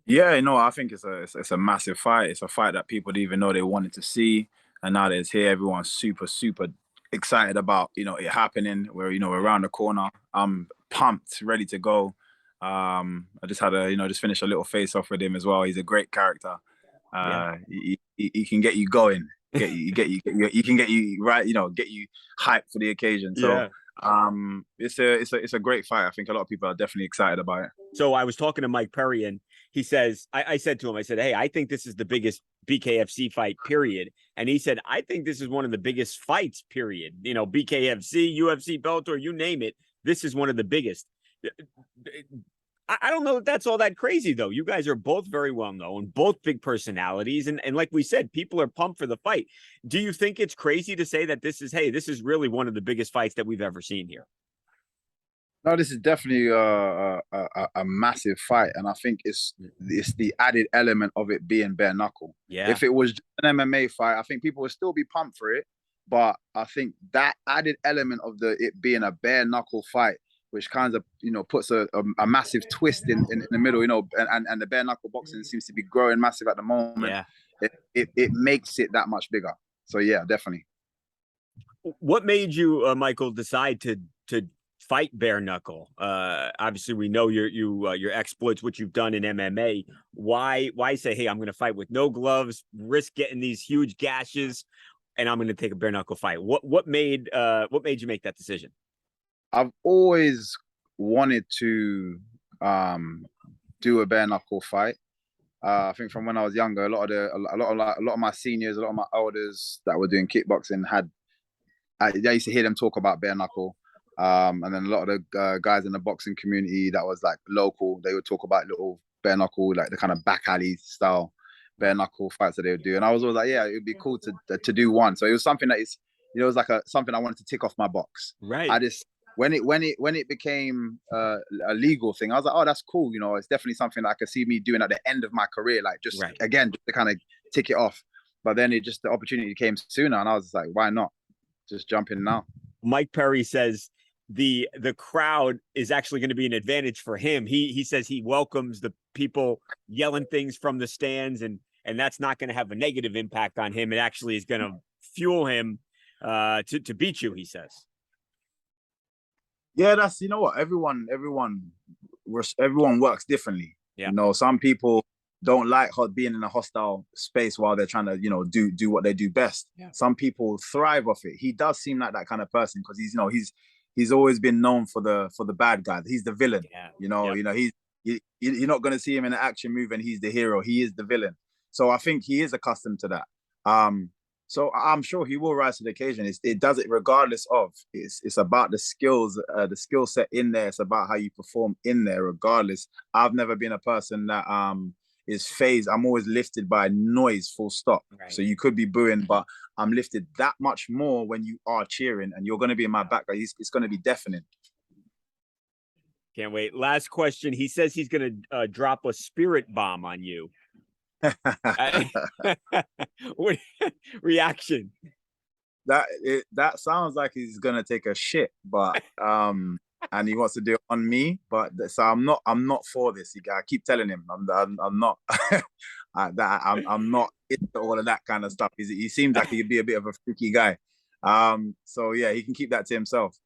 Yeah, no, I think it's a massive fight. It's a fight that people didn't even know they wanted to see, and now that it's here, everyone's super excited about it happening. We're around the corner. I'm pumped, ready to go. I just had a just finished a little face off with him as well. He's a great character. Yeah. He can get you going, he can get you right, get you hyped for the occasion. So Yeah. it's a great fight. I think a lot of people are definitely excited about it. So I was talking to Mike Perry, and he says, I said to him, I said, hey, I think this is the biggest BKFC fight, period. And he said, I think this is one of the biggest fights, period. BKFC, UFC, Bellator, you name it. This is one of the biggest. I don't know if that's all that crazy, though. You guys are both very well known, both big personalities. And like we said, people are pumped for the fight. Do you think it's crazy to say that this is really one of the biggest fights that we've ever seen here? No, this is definitely a massive fight, and I think it's the added element of it being bare knuckle. Yeah. If it was just an MMA fight, I think people would still be pumped for it. But I think that added element of it being a bare knuckle fight, which kind of puts a massive twist in the middle, and the bare knuckle boxing seems to be growing massive at the moment. Yeah. It makes it that much bigger. So yeah, definitely. What made you, Michael, decide to fight bare knuckle? Obviously, we know your exploits, what you've done in MMA. Why say, hey, I'm going to fight with no gloves, risk getting these huge gashes, and I'm going to take a bare knuckle fight? What made you make that decision? I've always wanted to do a bare knuckle fight. I think from when I was younger, a lot of my seniors, a lot of my elders that were doing kickboxing I used to hear them talk about bare knuckle. And then a lot of the guys in the boxing community that was like local, they would talk about little bare knuckle, like the kind of back alley style bare knuckle fights that they would do. And I was always like, yeah, it would be cool to do one. So it was something that it was like something I wanted to tick off my box. Right. I just when it became a legal thing, I was like, oh, that's cool. It's definitely something that I could see me doing at the end of my career, like just Right. again just to kind of tick it off. But then the opportunity came sooner, and I was like, why not? Just jump in now. Mike Perry says the crowd is actually going to be an advantage for him. He says he welcomes the people yelling things from the stands, and that's not going to have a negative impact on him. It actually is going to fuel him to beat you, he says. Yeah, that's what everyone works differently. Yeah. Some people don't like being in a hostile space while they're trying to do what they do best. Yeah. Some people thrive off it. He does seem like that kind of person because he's always been known for the bad guy. He's the villain. Yeah. You're not going to see him in an action movie and he's the hero. He is the villain. So I think he is accustomed to that. So I'm sure he will rise to the occasion. It does it regardless of. It's about the skills, the skill set in there. It's about how you perform in there, regardless. I've never been a person that is phased. I'm always lifted by noise, full stop. Right. So you could be booing, but I'm lifted that much more when you are cheering, and you're going to be in my back. It's going to be deafening. Can't wait. Last question. He says he's going to drop a spirit bomb on you. What reaction? That sounds like he's gonna take a shit, but and he wants to do it on me. But so I'm not for this. I keep telling him I'm not I'm not into all of that kind of stuff. He seems like he'd be a bit of a freaky guy. So yeah, he can keep that to himself.